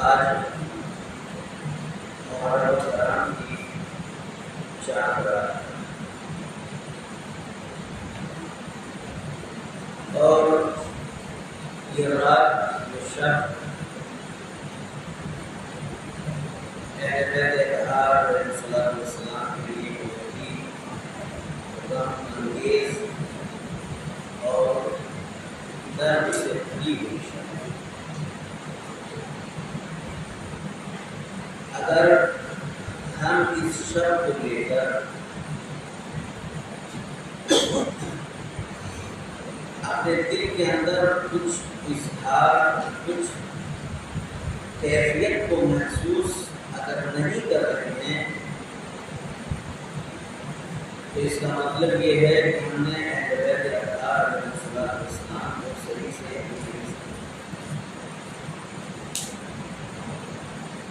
آج محرم کرام کی چاند رات اور یہ رات جو شب اہل بیت اطہار علیہ السلام کے لیے بہت ہی غم انگیز اور درد سے بھری ہوئی شب ہے۔ اگر ہم اس شب کو لے کر اپنے دل کے اندر کچھ اظہار کچھ کیفیت کو محسوس اگر نہیں کر رہے ہیں تو اس کا مطلب یہ ہے کہ ہم نے اہل بیت اطہار علیہ السلام کو صحیح سے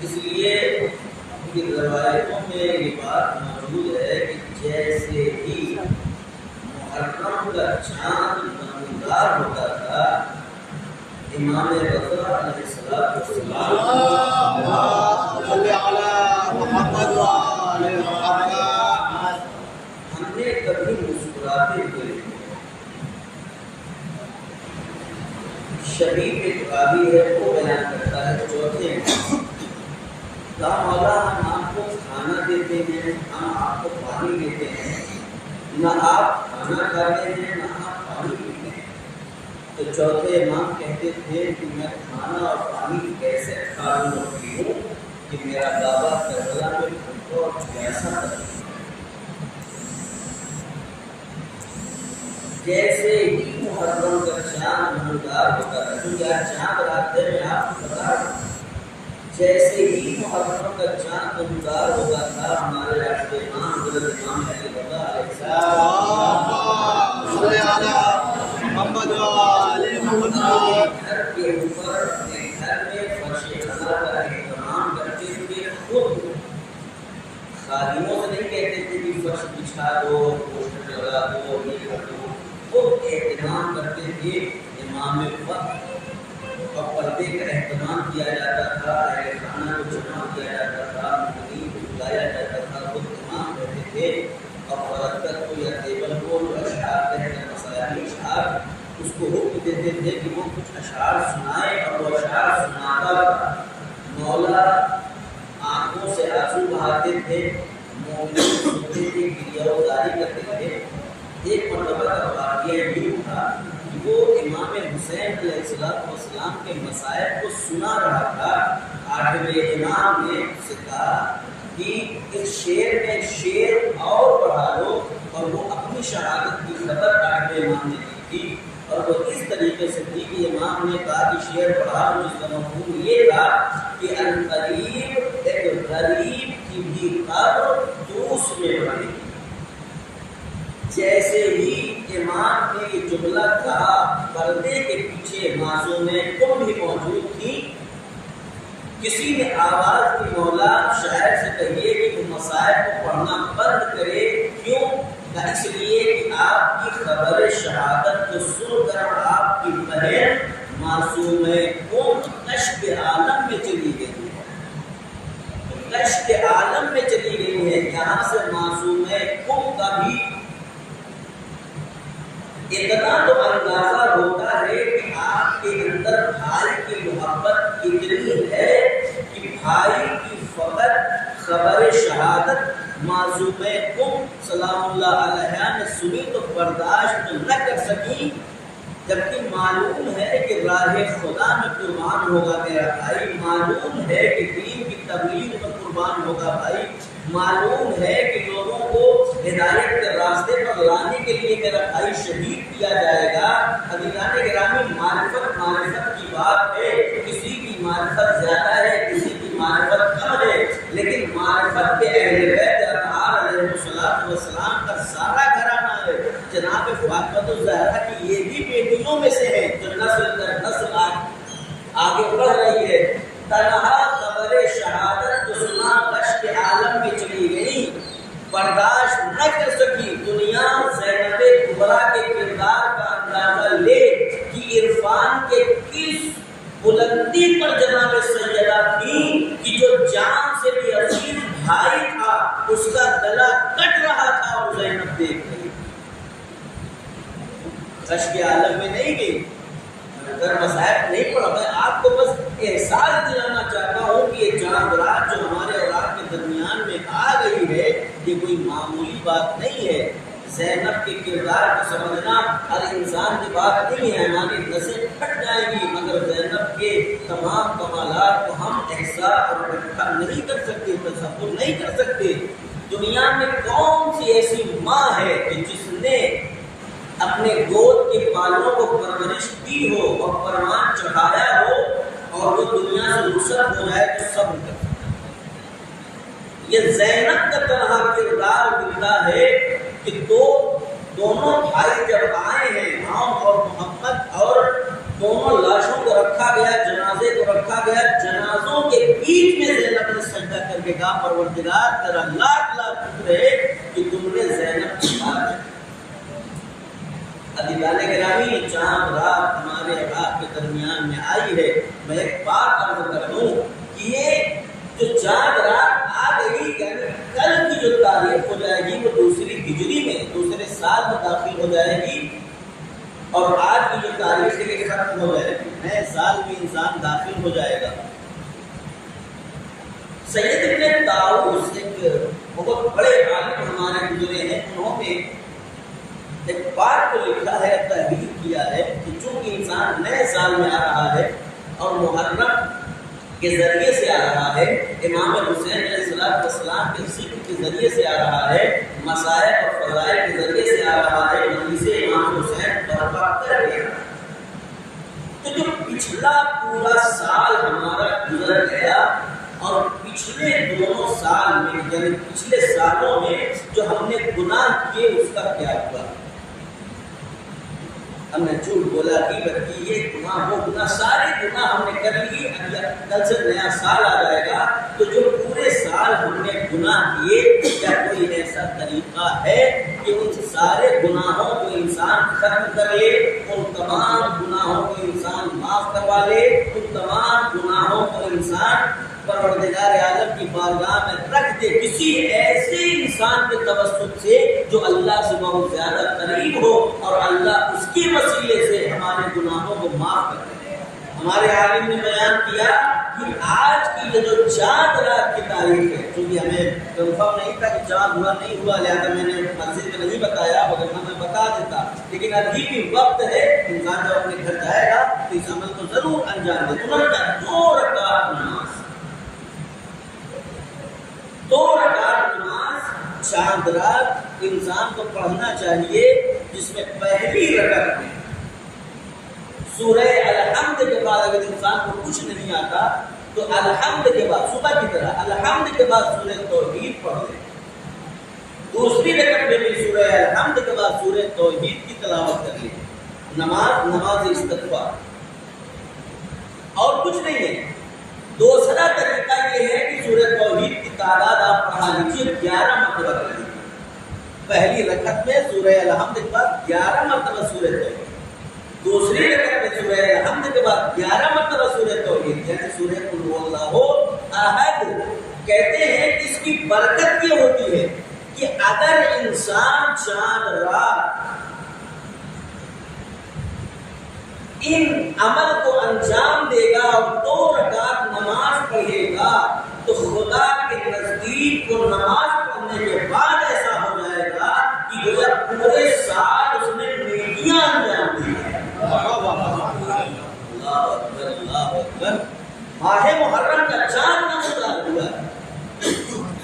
اس لیے کی روایتوں میں یہ بات موجود ہے کہ جیسے ہی محرم کا چاند نمودار ہوتا تھا امام رضا علیہ السلام ہم نے کبھی مسکراتے ہوئے شبیب اتقابی ہے وہ بیان کرتا ہے چوتھے کہا مولا ہم آپ کو کھانا دیتے ہیں ہم آپ کو پانی دیتے ہیں نہ آپ کھانا کھاتے ہیں نہ آپ پانی پیتے ہیں۔ تو چوتھے امام کہتے تھے کہ میں کھانا اور پانی کیسے کھاؤں اور پیوں کہ میرا بابا کربلا میں بھوکا اور پیاسا تھا۔ جیسے ہی محرم کا چاند نمودار ہوتا ہے کیونکہ آج چاند رات ہے میں آپ کو بتا رہا ہوں جیسے ہی محرم کا چاند نمودار ہوتا تھا ہمارے راشد امام حضرت امام علی رضا علیہ السلام گھر کے اوپر اپنے گھر میں فرش خزاں کا اہتمام کرتے ہوئے خود خادموں سے نہیں کہتے تھے کہ فرش بچھا دو پوسٹر لگا دو یہ کر دو خود اہتمام کرتے تھے امام وقت اور پردے کا اہتمام کیا جاتا تھا اہل خانہ کو جمع کیا جاتا تھا مقیم کو بلایا جاتا تھا خود امام رہتے تھے اور برکت کو یا ٹیبل کو جو اشعار کہتے ہیں مسائل اشعار اس کو حکم دیتے تھے کہ وہ کچھ اشعار سنائے اور وہ اشعار سناتا تھا مولا آنکھوں سے آنسو بہاتے تھے مومنین سنتے تھے گریہ وزاری کرتے تھے۔ ایک مرتبہ کا واقعہ یہ تھا وہ امام حسین علیہ السلام کے مسائل کو سنا رہا تھا۔ آٹھویں امام نے اس سے کہا کہ اس شعر میں شعر اور پڑھا لو اور وہ اپنی شہادت کی خبر آٹھویں امام نے دی تھی اور وہ اس طریقے سے تھی کہ امام نے کہا کہ شعر پڑھا لو اس کا مفہوم یہ تھا کہ القریب ایک غریب کی بھی قبر دوس میں پڑے گی۔ جیسے ہی امام نے یہ جملہ کہا پردے کے پیچھے معصومیں تم بھی موجود تھی کسی نے آواز کی مولا شاعر سے کہیے کہ وہ مسائل کو پڑھنا بند کرے کیوں؟ اس لیے کہ آپ کی خبر شہادت کو سن کر آپ کی بہن معصومیں قوم کشف عالم میں چلی گئی ہے کشف عالم میں چلی گئی ہے یہاں سے معصومیں قوم کا بھی اتنا تو اندازہ ہوتا ہے کہ آپ کے اندر بھائی کی محبت اتنی ہے کہ بھائی کی فقط خبر شہادت معصومہ قم سلام اللہ علیہ نے سنی تو برداشت نہ کر سکی جبکہ معلوم ہے کہ راہ خدا میں قربان ہوگا میرا بھائی معلوم ہے کہ دین کی تبلیغ میں قربان ہوگا بھائی معلوم ہے کہ لوگوں کو ہدایت کے راستے پر لانے کے لیے میرا بھائی شہید کیا جائے گا۔ حضرات گرامی معرفت کی بات ہے کسی کی معرفت زیادہ ہے کسی کی معرفت کم ہے لیکن معرفت کے اہل بیت اطہار علیہ السلام کا سارا گھرانہ ہے۔ جناب فاطمہ الزہرا کی یہ بھی بیٹیوں میں سے ہے جو نسل در نسل آگے بڑھ رہی ہے۔ تنہا خبر شہادت تو سنا کشف عالم میں چلی گئی برداشت نہ کر سکی دنیا زینب کبریٰ کے کردار کا اندازہ لے کہ عرفان کے کس بلندی پر جناب سیدہ تھی کہ جو جان سے بھی عزیز بھائی تھا اس کا گلا کٹ رہا تھا اور زینب دیکھ رہی کش کے عالم میں نہیں گئی، اگر مصائب نہیں پڑا۔ میں آپ کو بس احساس دلانا چاہتا ہوں کہ یہ چاند رات جو ہمارے اور آپ کے درمیان میں آ گئی ہے یہ کوئی معمولی بات نہیں ہے۔ زینب کے کردار کو سمجھنا ہر انسان کی بات نہیں ہے، ہماری نسیں پھٹ جائیں گی مگر زینب کے تمام کمالات کو ہم احساس اور اکٹھا نہیں کر سکتے، تصور نہیں کر سکتے۔ دنیا میں کون سی ایسی ماں ہے کہ جس نے اپنے گود کے بالوں کو پرورش دی ہو اور پروان چڑھایا ہو اور وہ دنیا سے رخصت ہو جائے تو صبر کر سکتا ہے۔ یہ زینب کا طرح کردار ملتا ہے کہ دونوں بھائی جب آئے ہیں عام اور محمد اور دونوں لاشوں کو رکھا گیا، جنازے کو رکھا گیا، جنازوں کے بیچ میں زینب نے سجدہ کر کے کہا پروردگار تیرا لاکھ لاکھ شکر ہے کہ تم نے زینب کی بات عزیزان گرامی چاند رات ہمارے آپ کے درمیان میں آئی ہے۔ میں ایک بات عرض کر دوں کہ یہ جو چاند رات آ گئی یعنی کل کی جو تاریخ ہو جائے گی وہ دوسری ہجری میں دوسرے سال میں داخل ہو جائے گی اور آج کی جو تاریخ ہے یہ ختم ہو جائے گی، نئے سال میں انسان داخل ہو جائے گا۔ سید ابن طاؤس ایک بہت بڑے عالم ہمارے گزرے ہیں، انہوں نے ایک بات کو لکھا ہے، تحریر کیا ہے کہ چونکہ انسان نئے سال میں آ رہا ہے اور محرم کے ذریعے سے آ رہا ہے، امام حسین علیہ السلام کے ذکر کے ذریعے سے آ رہا ہے، مصائب اور فضائل کے ذریعے سے آ رہا ہے، مجلس امام حسین برپا کر گیا۔ تو جو پچھلا پورا سال ہمارا گزر گیا اور پچھلے دونوں سال میں یعنی پچھلے سالوں میں جو ہم نے گناہ کیے اس کا کیا ہوا؟ ہم نے جھوٹ بولا، غیبت کی، یہ گناہ وہ گناہ، سارے گناہ ہم نے کر لیے۔ کل سے نیا سال آ جائے گا تو جو پورے سال ہم نے گناہ کیے کیا کوئی ایسا طریقہ ہے کہ ان سارے گناہوں کو انسان ختم کر لے، ان تمام گناہوں کو انسان معاف کروا لے، ان تمام گناہوں کو انسان پروردگار عالم کی بارگاہ میں رکھ دے کسی ایسے انسان کے توسط سے جو اللہ سے بہت زیادہ قریب ہو اور اللہ اس کے وسیلے سے ہمارے گناہوں کو معاف کر دے؟ ہمارے عالم نے بیان کیا کہ آج کی یہ جو چاند رات کی تاریخ ہے، چونکہ ہمیں کنفرم نہیں تھا کہ چاند ہوا نہیں ہوا لہٰذا میں نے مسجد میں نہیں بتایا، وغیرہ میں بتا دیتا، لیکن ابھی بھی وقت ہے، انسان جب اپنے گھر جائے گا تو اس عمل کو ضرور انجام دے۔ انہوں نے 2 رکعت نماز، 2 رکعت نماز چاند رات انسان کو پڑھنا چاہیے، جس میں پہلی رکعت میں سورہ الحمد کے بعد اگر انسان کو کچھ نہیں آتا تو الحمد کے بعد صبح کی طرح الحمد کے بعد سورہ توحید پڑھ لے، دوسری رکعت میں بھی سورہ الحمد کے بعد سورہ توحید کی تلاوت کر لے۔ نماز استغفار اور کچھ نہیں ہے۔ دوسرا طریقہ یہ ہے کہ سورہ توحید کی تعداد آپ پڑھا لیجیے 11 مرتبہ کر لیجیے۔ پہلی رکعت میں سورہ الحمد کے بعد 11 مرتبہ سورہ توحید، دوسری رکعت میں سورہ الحمد کے بعد 11 مرتبہ سورہ توحید یعنی سورہ قل هو اللہ احد۔ کہتے ہیں کہ اس کی برکت یہ ہوتی ہے کہ اگر انسان چاند رات ان عمل کو انجام دے گا اور 2 رکعت نماز پڑھے گا تو خدا کے نزدیک کو نماز پڑھنے کے بعد ایسا ہو جائے گا کہ گویا پورے سال اس نے نیکیاں انجام دی ہیں۔ اللہ اکبر، اللہ اکبر۔ ماہ محرم کا چاند نمودار ہوا،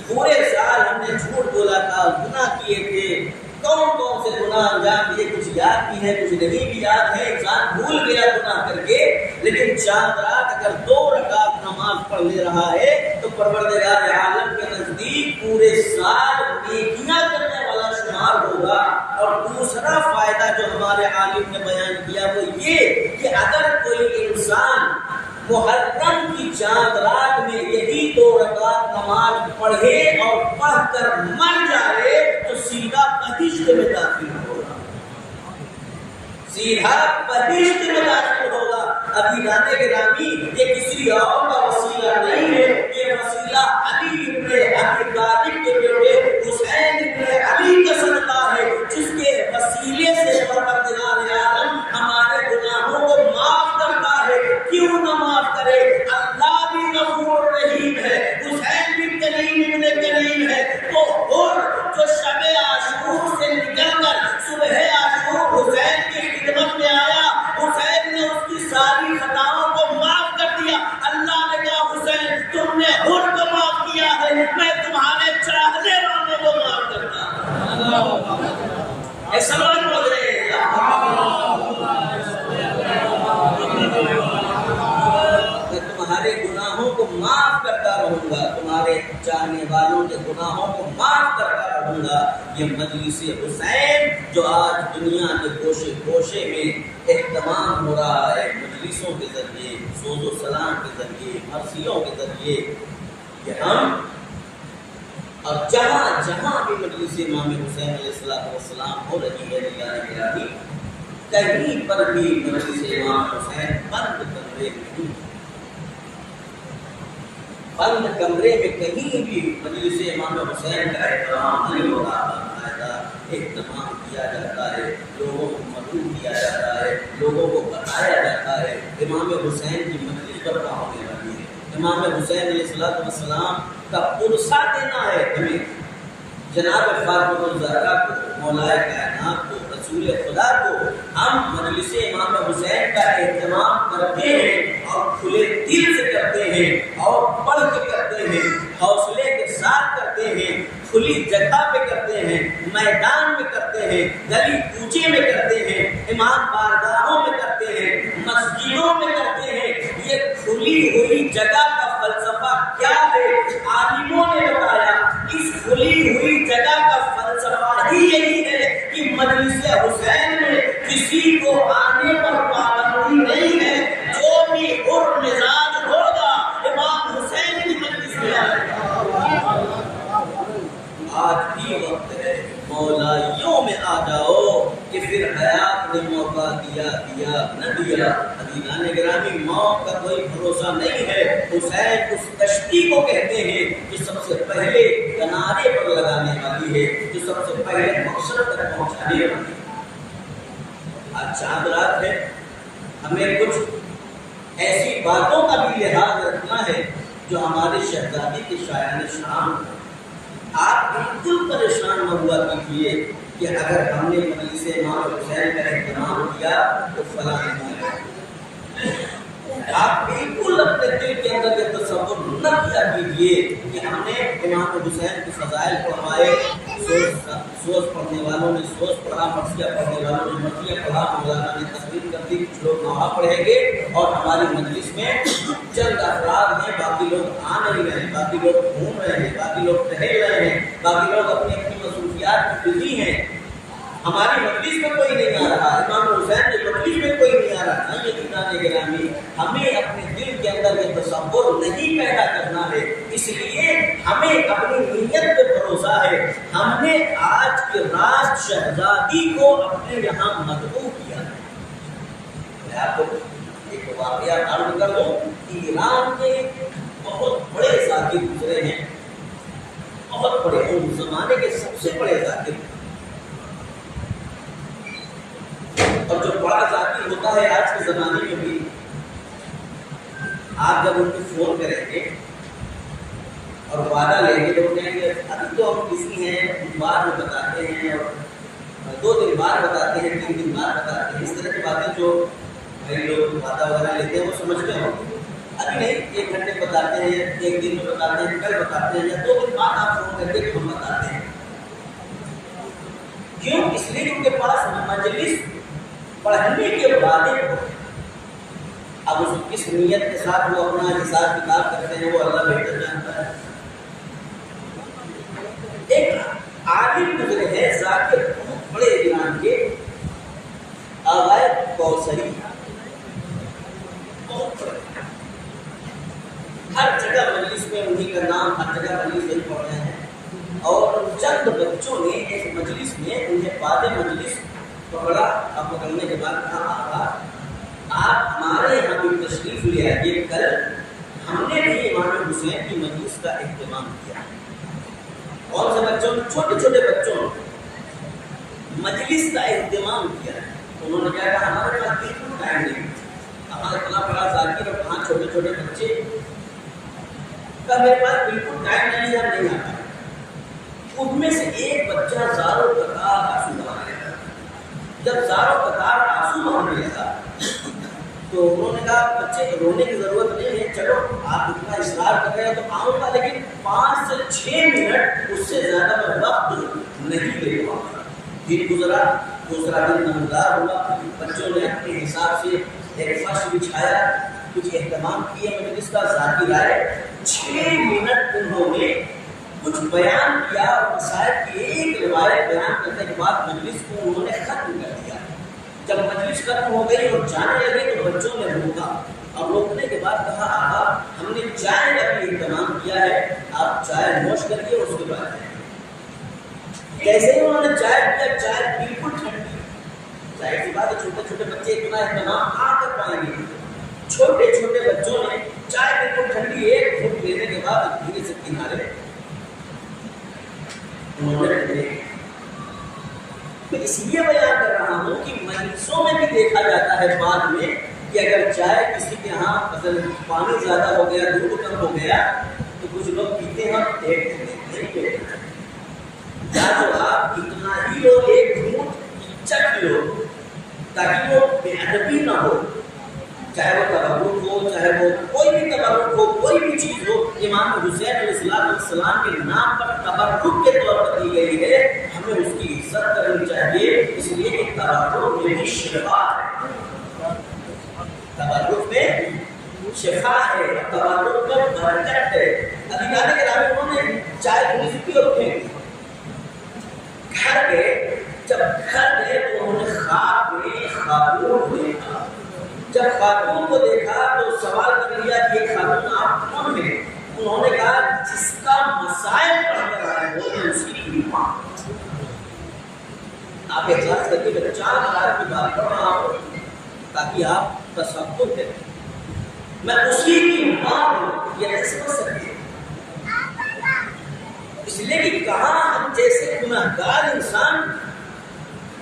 پورے سال ہم نے جھوٹ بولا تھا، گناہ کیے تھے، کون کون سے گناہ انجام دیے، کچھ یاد بھی ہے کچھ نہیں بھی یاد ہے، انسان بھول گیا گناہ کر کے، لیکن چاند رات اگر 2 رکعت نماز پڑھ لے رہا ہے تو پروردگار عالم کے نزدیک پورے سال نیکیاں کرنے والا شمار ہوگا۔ اور دوسرا فائدہ جو ہمارے عالم نے بیان کیا وہ یہ کہ اگر کوئی انسان محرم کی چاند رات میں یہی 2 رکعت نماز پڑھے اور پڑھ کر مر جائے تو سیدھا بہشت میں داخل ہوگا، سیدھا بہشت میں داخل ہوگا۔ عزیزان گرامی یہ کسی اور کا وسیلہ نہیں ہے، یہ وسیلہ علی ابن ابی طالب کے بیٹے حسین ابن علی کا صدقہ ہے، جس کے وسیلے سے پروردگار عالم ہمارے گناہوں کو معاف کرتا ہے۔ کیوں نہ معاف کرے؟ اللہ بھی غفور رحیم ہے، حسین بھی کریم ابن کریم ہے۔ تو اور جو شب عاشور سے نکل کر صبح عاشور حسین کی خدمت میں آیا، حسین نے اس کی ساری خطاؤں کو معاف کر دیا۔ اللہ نے کہا حسین تم نے حر کو معاف کیا ہے، میں تمہارے چاہنے والوں کو معاف کرتا ہوں۔ اے سلام پڑھ رہے ہیں، میں تمہارے گناہوں کو معاف کرتا رہوں گا، تمہارے چاہنے والوں کے گناہوں کو معاف کرتا رہوں گا۔ یہ مجلس حسین جو آج دنیا کے گوشے گوشے میں اہتمام ہو رہا ہے، مجلسوں کے ذریعے، سوز و سلام کے ذریعے، مرثیوں کے ذریعے، کہ ہم اور جہاں جہاں بھی مجلس امام حسین علیہ السلام ہو رہی ہے گرامی، کہیں پر بھی مجلس امام حسین بند کمرے نہیں، بند کمرے میں کہیں بھی مجلس امام حسین کا احترام نہیں ہو رہا، باقاعدہ اہتمام کیا جاتا ہے، لوگوں کو مدعو کیا جاتا ہے، لوگوں کو بتایا جاتا ہے امام حسین کی مجلس برپا ہونے والی ہے۔ امام حسین علیہ السلام کا پرسہ دینا ہے ہمیں، جناب فاطمہ الزہرا کو، مولا کائنات کو، رسول خدا کو ہم مجلس امام حسین کا اہتمام کرتے ہیں اور کھلے دل سے کرتے ہیں اور پڑھ کے کرتے ہیں، حوصلے کے ساتھ کرتے ہیں، کھلی جگہ پہ کرتے ہیں، میدان میں کرتے ہیں، گلی کوچے میں کرتے ہیں، امام بارگاہوں میں کرتے ہیں، مسجدوں میں کرتے ہیں۔ یہ کھلی ہوئی جگہ کا فلسفہ کیا ہے؟ عالموں نے بتایا اس کھلی ہوئی جگہ کا فلسفہ ہی یہی ہے کہ مجلس حسین میں کسی کو آنے پر پابندی نہیں ہے، جو بھی حر مزاج ہوگا امام حسین کی مجلس میں آئے گا۔ آج بھی وقت ہے، مولائیوں میں آ جاؤ کہ پھر حیات نے موقع دیا نہ دیا۔ عزیزان گرامی، موت کا کوئی بھروسہ نہیں ہے۔ حسین اس کشتی کو کہتے ہیں جو سب سے پہلے کنارے پر لگانے والی ہے، جو سب سے پہلے مقصد تک پہنچانے والی ہے۔ آج چاند رات ہے، ہمیں کچھ ایسی باتوں کا بھی لحاظ رکھنا ہے جو ہمارے شہزادی کے شایان شان ہو۔ آپ بالکل پریشان نہ ہوا کیجیے کہ اگر ہم نے مجلس امام حسین کا اہتمام کیا تو فلاں نہیں ہے۔ آپ بالکل اپنے دل کے اندر یہ تصور نہ کیا کیجیے کہ ہم نے امام حسین کی فضائل کو ہمارے سوز پڑھنے والوں نے سوز پڑھا، مرثیہ پڑھنے والوں نے مرثیہ پڑھا، مولانا نے تقریر کر دی، کچھ لوگ وہاں پڑھیں گے اور ہماری مجلس میں چند افراد ہیں، باقی لوگ آ نہیں رہے ہیں، باقی لوگ گھوم رہے ہیں، باقی لوگ ٹہل رہے ہیں، باقی لوگ اپنی اپنی مصروفیات میں بزی ہیں، ہماری مجلس میں کوئی نہیں آ رہا، امام حسین کی مجلس میں کوئی نہیں آ رہا۔ یہ عزیزان گرامی، ہمیں اپنے دل کے اندر یہ تصور نہیں پیدا کرنا ہے، اس لیے ہمیں اپنی نیت پہ بھروسہ ہے۔ ہم نے آج کی رات شہزادی کو اپنے یہاں مدعو کیا ہے۔ میں آپ کو ایک واقعہ عرض کر دوں، ایران کے بہت بڑے ذاکر گزرے ہیں، بہت بڑے، اس زمانے کے سب سے بڑے ذاکر، اور جو بڑا ذاکر ہوتا ہے آج کے زمانے میں بھی، آپ جب ان کو فون کریں گے اور وعدہ لیں گے تو وہ کہیں گے ابھی تو ہم کسی ہیں، بعد میں بتاتے ہیں، اور 2 دن بعد بتاتے ہیں، 3 دن بعد بتاتے ہیں۔ اس طرح کی باتیں جو بھائی لوگ وعدہ وغیرہ لیتے ہیں وہ سمجھتے ہوں گے، ابھی نہیں، 1 گھنٹے بتاتے ہیں، 1 دن میں بتاتے ہیں، کل بتاتے ہیں، یا 2 دن بعد آپ فون کر کے ہم بتاتے ہیں۔ کیوں؟ اس لیے ان کے پاس مجلس پڑھنے کے وعدے کو، اب اس کس نیت کے ساتھ وہ اپنا حساب کتاب کرتے ہیں وہ اللہ بہتر جانتا ہے۔ ایک عالم گزرے ہیں ذاکر، بہت بڑے ایران کے، آغائے کوثری، بہت بڑے، ہر جگہ مجلس میں انہی کا نام، ہر جگہ مجلس میں پڑھ رہے ہیں، اور چند بچوں نے ایک مجلس میں انہیں بعد مجلس پکڑا، اب پکڑنے کے بعد کہا آپ ہمارے یہاں بھی تشریف لے آئیے، کل ہم نے بھی امام حسین کی مجلس کا اہتمام کیا۔ کون سے بچوں؟ چھوٹے چھوٹے بچوں مجلس کا اہتمام کیا ہے۔ انہوں نے کہا ہمارے پاس بالکل ٹائم نہیں، ہمارا اتنا بڑا ذاکر اور 5 چھوٹے چھوٹے بچے کا میرے پاس بالکل ٹائم نہیں آتا۔ ان میں سے ایک بچہ زاروں قطار آنسو بہانے لگا۔ جب زاروں قطار آنسو بہانے لگا تو انہوں نے کہا بچے رونے کی ضرورت نہیں ہے، چلو آپ اتنا اصرار کر رہے ہیں تو آؤں گا، لیکن 5 سے 6 منٹ اس سے زیادہ میں وقت نہیں دے پاؤں گا۔ دن گزرا، دوسرا دن نمودار ہوا، بچوں نے اپنے حساب سے ایک فرش بچھایا، کچھ اہتمام کیا مجلس کا، ذاکر آئے، 6 منٹ انہوں نے کچھ بیان کیا اور مسائل کی ایک روایت بیان کرنے کے بعد مجلس کو انہوں نے ختم کر دیا۔ جب مجلس ختم ہو گئی اور جانے لگے تو بچوں نے روکا، اور روکنے کے بعد کہا آقا ہم نے چائے کا بھی اہتمام کیا ہے، آپ چائے نوش کریے اس کے بعد جائیں۔ کیسے ہی انہوں نے چائے پیا، چائے بالکل ٹھنڈی۔ ظاہر سی بات ہے چھوٹے چھوٹے بچے اتنا اہتمام کہاں کر پائیں گے؟ چھوٹے چھوٹے بچوں نے چائے بالکل ٹھنڈی ایک گھونٹ لینے کے بعد دھیرے سے کنارے انہوں نے رکھے۔ میں اس لیے بیان کر رہا ہوں کہ مجلسوں میں بھی دیکھا جاتا ہے بعد میں کہ اگر چائے کسی کے ہاں مثلا پانی زیادہ ہو گیا، دودھ کم ہو گیا تو کچھ لوگ پیتے ہیں اور پھینک دیتے ہیں، نہیں پھینکتے۔ یا تو آپ اتنا ہی لو، ایک گھونٹ چکھ لو تاکہ وہ بے ادبی نہ ہو، چاہے وہ تبرک ہو، چاہے وہ کوئی بھی تبرک ہو، کوئی بھی چیز ہو۔ امام حسین علیہ السلام کے نام پر تبرک کے طور پر دی گئی ہے، ہمیں اس کی عزت کرنی چاہیے، اس لیے کہ تبرک میں بھی شفا ہے، تبرک میں شفا ہے، تبرک میں برکت ہے۔ ابھی گانے کے رابطے انہوں نے چائے پوری سی پی اور پھینک دی۔ گھر گئے، جب گھر گئے تو انہوں نے خواب میں خاتون کو دیکھا۔ جب خاتون کو دیکھا تو سوال کر لیا کہ یہ خاتون آپ کون ہیں؟ انہوں نے کہا جس کا مسائل پڑھ کر آئے ہو میں اسی کی ماں۔ آپ احساس کر کے 4 آیات کی بات کر رہا ہوں تاکہ آپ تصور کریں، میں اسی کی ماں ہوں، یہ سمجھ سکتے۔ اس لیے کہ کہاں ہم جیسے گناہگار انسان،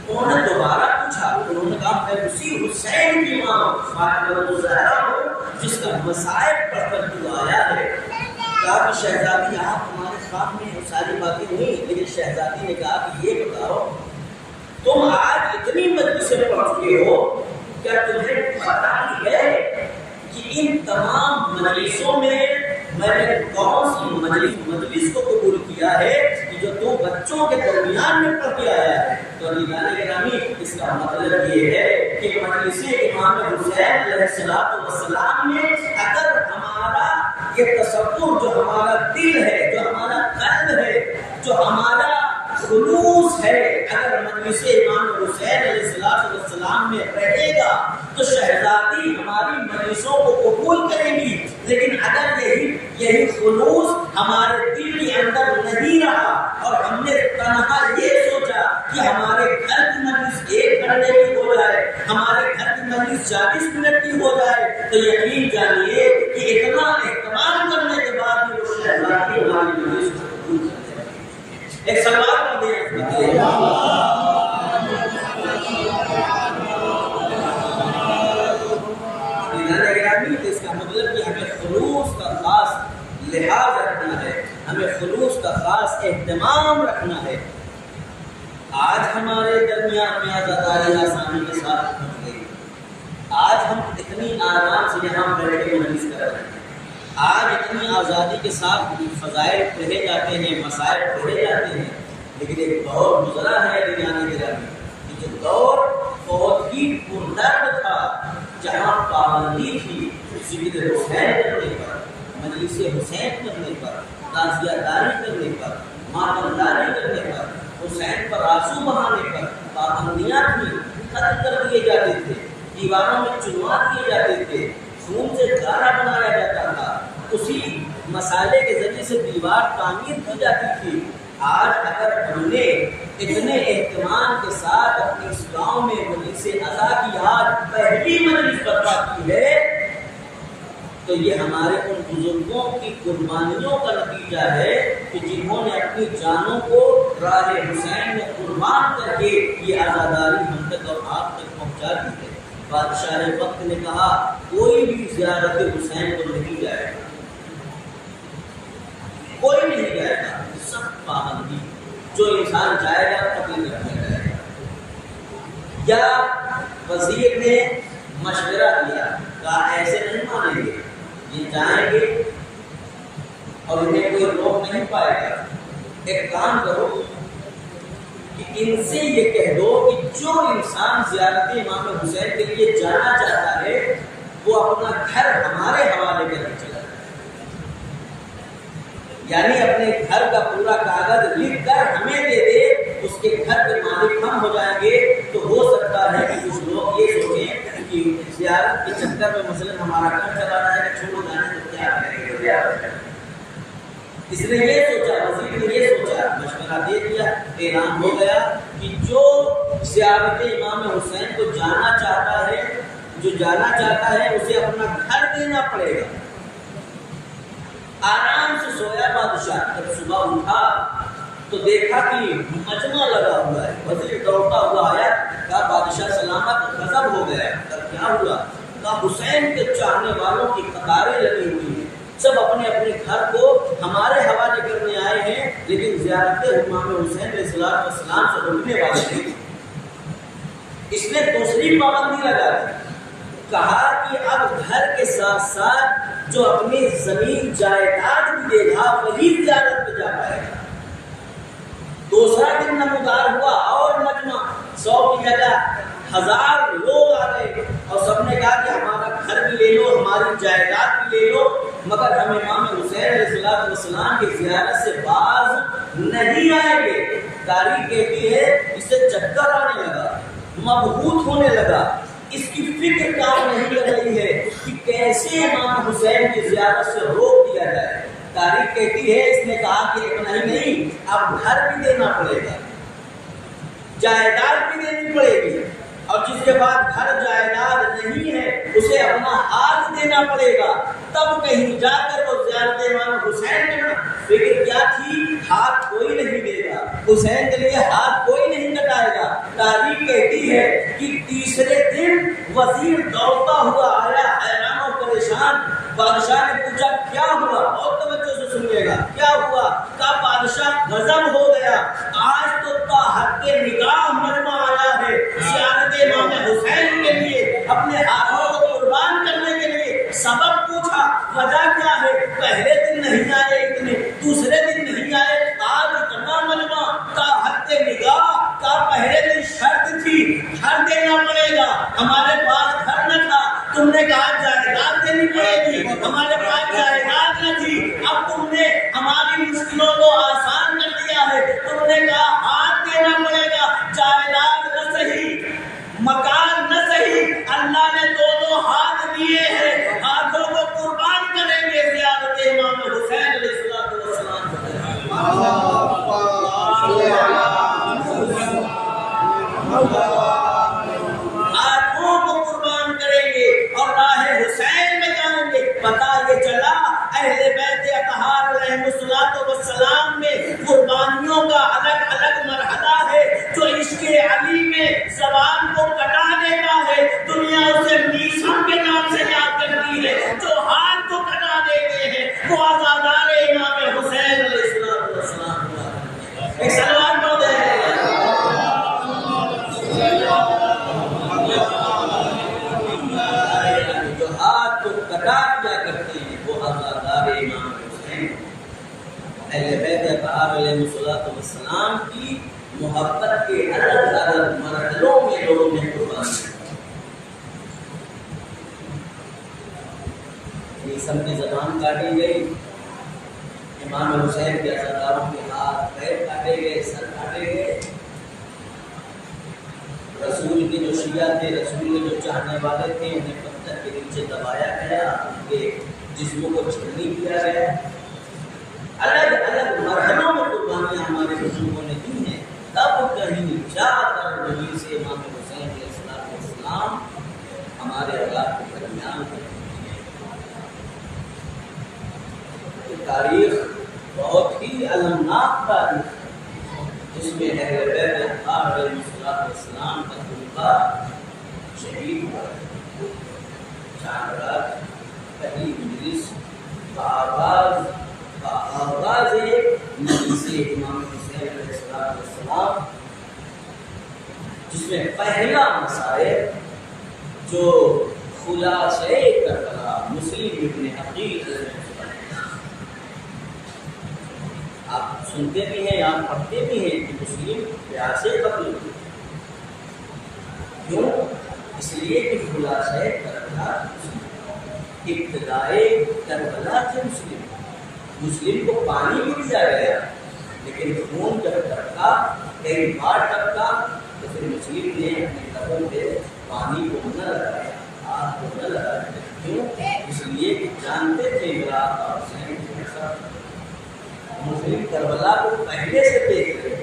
انہوں نے دوبارہ پوچھا، انہوں نے کہا میں اسی حسین کی ماں فاطمہ الزہرا ہوں جس کا مسائل پڑھ کر تو آیا ہے۔ کہا کہ شہزادی آپ ہمارے خواب میں ساری باتیں ہوئی، لیکن شہزادی نے کہا کہ یہ بتاؤ تم آج اتنی مجلسیں پڑھ چکے ہو، کیا تمہیں پتہ ہی ہے کہ ان تمام مجلسوں میں میں نے کون سی مجلس کو قبول کیا ہے کہ جو 2 بچوں کے درمیان میں پڑھ کے آیا ہے؟ تو گرامی اس کا مطلب یہ ہے کہ مجلس امام حسین علیہ السلام میں اگر ہمارا یہ تصور، جو ہمارا دل ہے، جو ہمارا قلب ہے، جو ہمارا خلوص ہے، اگر مجلس امام حسین علیہ السلام میں رہے گا تو شہزادی ہماری مجلسوں کو قبول کریں گی۔ لیکن اگر یہی خلوص ہمارے دل کے اندر نہیں رہا اور ہم نے تنہا یہ سوچا کہ ہمارے گھر کی مجلس 1 گھنٹے کی ہو جائے، ہمارے گھر کی مجلس 40 منٹ کی ہو جائے، تو یقین جانیے کہ اتنا اہتمام کرنے کے بعد بھی وہ شہزادی ہماری مجلس کو قبول کرتے ہیں۔ ایک سوال کر دیں اس کا مطلب کہ ہمیں خلوص کا خاص لحاظ رکھنا ہے، ہمیں خلوص کا خاص اہتمام رکھنا ہے۔ آج ہمارے درمیان میں آزاداری آسانی کے ساتھ پہنچ گئی، آج ہم اتنی آرام سے یہاں بیٹھ کے مجلس کر رہے ہیں، آج اتنی آزادی کے ساتھ فضائل پڑھے جاتے ہیں، مسائل پڑھے جاتے ہیں، لیکن ایک دور گزرا ہے دنیا کے درمیان، یہ دور بہت ہی پردرد تھا، جہاں پابندی تھی ذکر حسین کرنے پر، مجلس حسین کرنے پر، تعزیہ داری کرنے پر، ماتم داری کرنے پر، حسین پر آنسو بہانے پر پابندیاں تھیں، ختم کر دیے جاتے تھے، دیواروں میں چنوا دیے جاتے تھے، خون سے گارا بنایا جاتا تھا، اسی مسالے کے ذریعے سے دیوار تعمیر کی جاتی تھی۔ آج اگر ہم نے اتنے اہتمام کے ساتھ اپنے اس گاؤں میں مجلس اذا کی آج پہلی مجلس برپا کی ہے تو یہ ہمارے ان بزرگوں کی قربانیوں کا نتیجہ ہے کہ جنہوں نے اپنی جانوں کو راہ حسین میں قربان کر کے یہ عزاداری ہم تک اور آپ تک پہنچا دی ہے۔ بادشاہ وقت نے کہا کوئی بھی زیارت حسین کو نہیں جائے گا، کوئی نہیں جائے گا، سب پابندی، جو انسان جائے گا قتل کر دیا جائے گا۔ یا وزیر نے مشورہ دیا، کہا ایسے نہیں مانیں گے، یہ جائیں گے اور انہیں کوئی روک نہیں پائے گا۔ ایک کام کرو کہ ان سے یہ کہہ دو کہ جو انسان زیارت امام حسین کے لیے جانا چاہتا ہے وہ اپنا گھر ہمارے حوالے کر کے چلا جائے، یعنی اپنے گھر کا پورا کاغذ لکھ کر ہمیں دے دے، اس کے گھر کے مالک ہم ہو جائیں گے۔ تو ہو سکتا ہے کہ کچھ لوگ یہ سوچیں کہ زیارت کے چکر میں مثلا ہمارا گھر چلا جائے گا، چھوڑو جانے تو کیا کریں گے زیارت۔ اس نے یہ سوچا، وزیر نے یہ سوچا، مشورہ دے دیا، اعلان ہو گیا کہ جو زیارت امام حسین کو جانا چاہتا ہے، جو جانا چاہتا ہے اسے اپنا گھر دینا پڑے گا۔ آرام سے سویا بادشاہ، جب صبح اٹھا تو دیکھا کہ مجمع لگا ہوا ہے۔ وزیر دوڑتا ہوا آیا، کہا بادشاہ سلامت، غضب ہو گیا، تب کیا ہوا؟ کہا حسین کے چاہنے والوں کی قطاریں لگی ہوئی ہیں، سب اپنے اپنے گھر کو ہمارے حوالے کرنے آئے ہیں، لیکن زیارت امام حسین علیہ السلام سے روکنے والے نہیں۔ اس نے دوسری پابندی لگا دی، کہا کہ اب گھر کے ساتھ ساتھ جو اپنی زمین جائیداد بھی دے گا وہی زیارت پہ جا پائے گا۔ دوسرا دن نمودار ہوا اور مجمع، 100 کی جگہ 1000 لوگ آ گئے اور سب نے کہا کہ ہمارا گھر بھی لے لو، ہماری جائیداد بھی لے لو، مگر ہم امام حسین علیہ السلام کی زیارت سے باز نہیں آئیں گے۔ تاریخ کہتی ہے اسے چکر آنے لگا، مبہوت ہونے لگا، اس کی فکر کام نہیں کر رہی ہے کہ کیسے امام حسین کی زیارت سے روک دیا جائے۔ تاریخ کہتی ہے اس نے کہا کہ اتنا ہی نہیں، اب گھر بھی دینا پڑے گا، جائیداد بھی دینی پڑے گی، اور جس کے بعد گھر جائیداد نہیں ہے اسے اپنا ہاتھ دینا پڑے گا، تب کہیں جا کر وہ زیارت امام حسین کرنا۔ فکر کیا تھی؟ ہاتھ کوئی نہیں دے گا، حسین کے لیے ہاتھ کوئی نہیں کٹائے گا۔ تاریخ کہتی ہے کہ تیسرے دن وزیر دوڑتا ہوا آیا، حیران و پریشان۔ بادشاہ نے پوچھا کیا ہوا؟ اور توجہ سے سنیے گا، کیا ہوا؟ کہا بادشاہ غضب ہو گیا، آج تو حق نگاہ مجمع آیا ہے زیارت امام حسین کے لیے، اپنے ہاتھوں کو قربان کرنے کے لیے۔ سبب پوچھا، وجہ کیا ہے؟ پہلے دن نہیں آئے اتنے، دوسرے دن نہیں آئے، آج اتنا مجمع۔ کا حق نگاہ کا پہلے دن شرط تھی گھر دینا پڑے گا، ہمارے پاس گھر نہ تھا، تم نے کہا جائیداد دینی پڑے گی، ہمارے پاس جائیداد نہ تھی، اب تم نے ہماری مشکلوں کو آسان کر دیا ہے، تم نے کہا ہاتھ دینا پڑے گا، جائیداد نہ صحیح، مکان نہ صحیح، اللہ نے دونوں ہاتھ دیے ہیں، ہاتھوں کو قربان کریں گے زیارت امام حسین علیہ السلام۔ ہاتھوں کو قربان کریں گے اور راہ حسین میں جائیں گے۔ پتہ یہ چلا اہل بیت اطہار علیہ السلام میں قربانیوں کا الگ الگ مرحلہ ہے۔ جو عشق علی میں زبان کو کٹا دیتا ہے دنیا اسے میثم کے نام سے یاد کرتی ہے، جو ہاتھ کو کٹا دیتے ہیں وہ عزادار امام حسین علیہ السلام۔ ایک سلوات پڑھ دیں۔ جو ہاتھ کو کٹا دیا کرتے ہیں وہ عزادار امام حسین۔ اہل بیت اطہار علیہ السلام کی محبت کے الگ الگ مرحلوں میں لوگوں نے قربانی میثم کی زبان کاٹی گئی، امام حسین کے عزاداروں کے ہاتھ پیر کاٹے گئے، سر کاٹے گئے۔ رسول کے جو شیعہ تھے، رسول کے جو چاہنے والے تھے، انہیں پتھر کے نیچے دبایا گیا، ان کے جسموں کو چھلنی کیا گیا۔ الگ الگ مرحلوں میں قربانیاں ہمارے بزرگوں نے دی ہیں، تب کہیں جا کر وہیں سے امام حسین علیہ السلام ہمارے اولاد کے درمیان ہے۔ تاریخ بہت ہی المناک تاریخ ہے، جس میں اہل بیت علیہ السلام کا طلبہ شہید ہوا ہے۔ چاند رات پہلی مجلس آغاز مجلس امام حسین علیہ السلام، جس میں پہلا مسائل جو خلاصہ کربلا مسلم ابن عقیل علیہ السلام، آپ سنتے بھی ہیں، آپ پڑھتے بھی ہیں کہ مسلم پیاسے قتل ہوئے، کیوں؟ اس لیے کہ خلاصہ کربلا ابتدائے کربلا تھے مسلم کو پانی بھی دیا گیا، لیکن خون جب ٹپکا، کئی بار ٹپکا، تو پھر مسلم نے اپنے قدم پہ پانی کو نہ لگایا، آگ کو نہ لگایا، کیوں؟ اس لیے کہ جانتے تھے میرا آقا حسین کیسا مسلم کربلا کو پہلے سے دیکھ رہے۔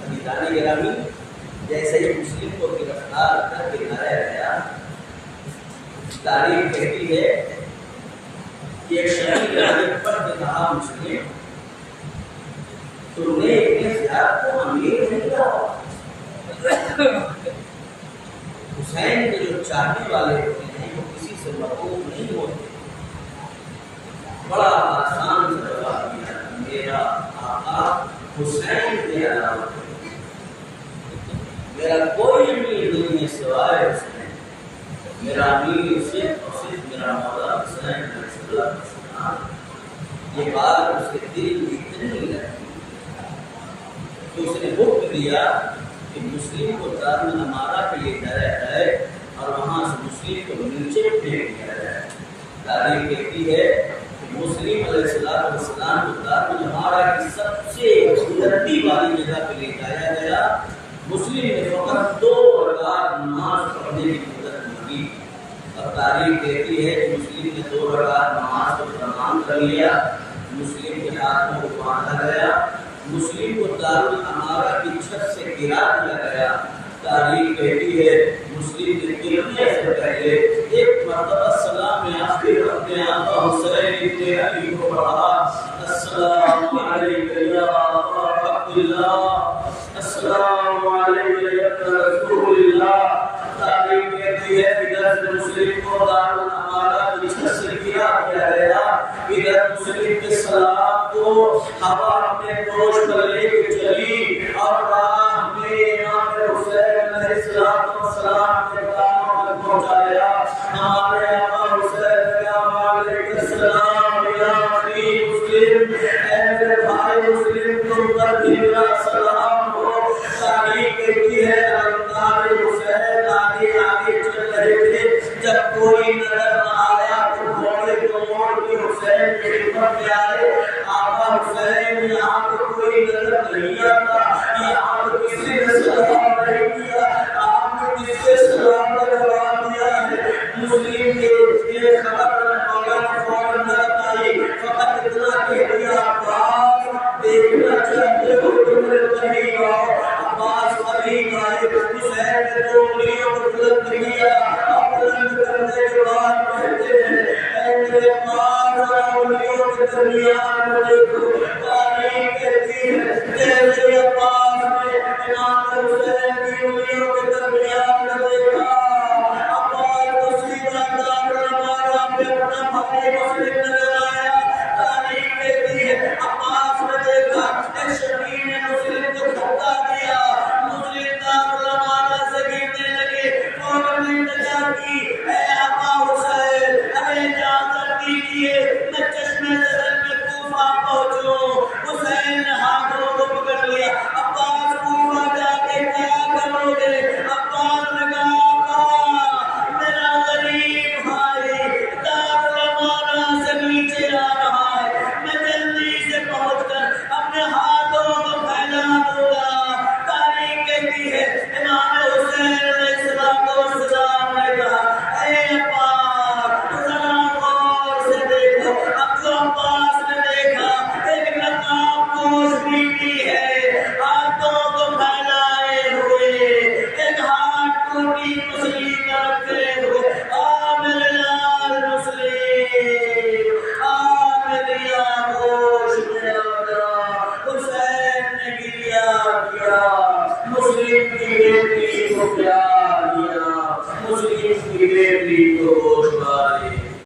عزیزان گرامی، جیسے ہی مسلم کو گرفتار کر کے لایا گیا، تاریخ کہتی ہے کہ ایک شہید راجب پر نے کہا مسلم تم نے اتنے زیادہ کو امیر نہیں کیا۔ حسین کے جو چاہنے والے ہوتے ہیں وہ کسی سے محبوب نہیں ہوتے۔ بڑا آسان سے جواب دیا، میرا آقا حسین کے علاوہ میرا کوئی امیر نہیں ہے سوائے حسین، میرا امیر صرف اور صرف میرا مولا حسین علیہ السلام۔ یہ بات اس کے دل میں اتنی لگی تو اس نے حکم دیا کہ مسلم کو دارالامارہ پہ لے جایا جائے اور وہاں سے مسلم کو نیچے پھینک دیا جائے۔ تاریخ کہتی ہے کہ مسلم علیہ السلام کو دارالامارہ کی سب سے بلندی والی جگہ پہ لے جایا گیا۔ مسلم نے فقط 2 رکعت نماز پڑھنے کی قدرت مانگی، اور تاریخ کہتی ہے کہ مسلم نے 2 رکعت نماز کو تمام کر لیا، مسلم کے ہاتھوں کو باندھا گیا، مسلم کو دارالامارہ کی چھت سے گرا دیا گیا۔ تاریخ کہتی ہے مسلم کے گرنے سے پہلے ایک مرتبہ سلام آخر اپنے آقا حسین ابن علی کو پڑھا، السلام علیکم یا عبد اللہ، السلام علیکم یا رسول اللہ۔ تاریخ کہتی ہے ادھر مسلم کو دارالامارہ کی چھت سے گرا دیا گیا، ادھر مسلم کے سلام کو ہوا اپنے گوش پر لے کے چلی، اور راہ میں امام حسین علیہ السلام کے قدموں تک پہنچایا۔ ہمارے آقا حسین علیہ السلام یا بنی مسلم، اے میرے بھائی مسلم، تم پر بھی میرا سلام ہو۔ تاریخ کہتی ہے ہمارے حسین آگے آگے چل رہے تھے، جب کوئی نظر نہ آیا تو گھوڑے کو موڑ کے حسین کے خدمت میں آئے۔ آقا حسین یہاں پہ کوئی نظر نہیں آتا، یہاں پہ کسی نے سلام نہیں کیا، آپ نے کس سے سلام کا جواب دیا ہے؟ مسلم کے یہ خبر مولانا فوراً نظر آئی، فقط اتنا کہہ دیا عباس دیکھنا چاہتے ہو تو میرے قریب آؤ۔ عباس قریب آئے، حسین نے 2 انگلیوں کو بلند کیا، اور بلند کرنے کے بعد کہتے ہیں اے میرے عباس انگلیوں کے درمیان میں دیکھو۔ تاریخ کہتی ہے جیسے عباس نے امام حسین کی انگلیوں کے درمیان میں دیکھا، عباس کو سیدھا دارالامارہ پہ اپنا بھائی مسلم نظر آیا۔ تاریخ کہتی ہے عباس نے دیکھا ایک شبیر نے مسلم کو دھکا دیا، مسلم دارالامارہ سے گرنے لگے، فوراً التجا کی، اے آقا حسین ارے اجازت دیجیے میں چشمے سے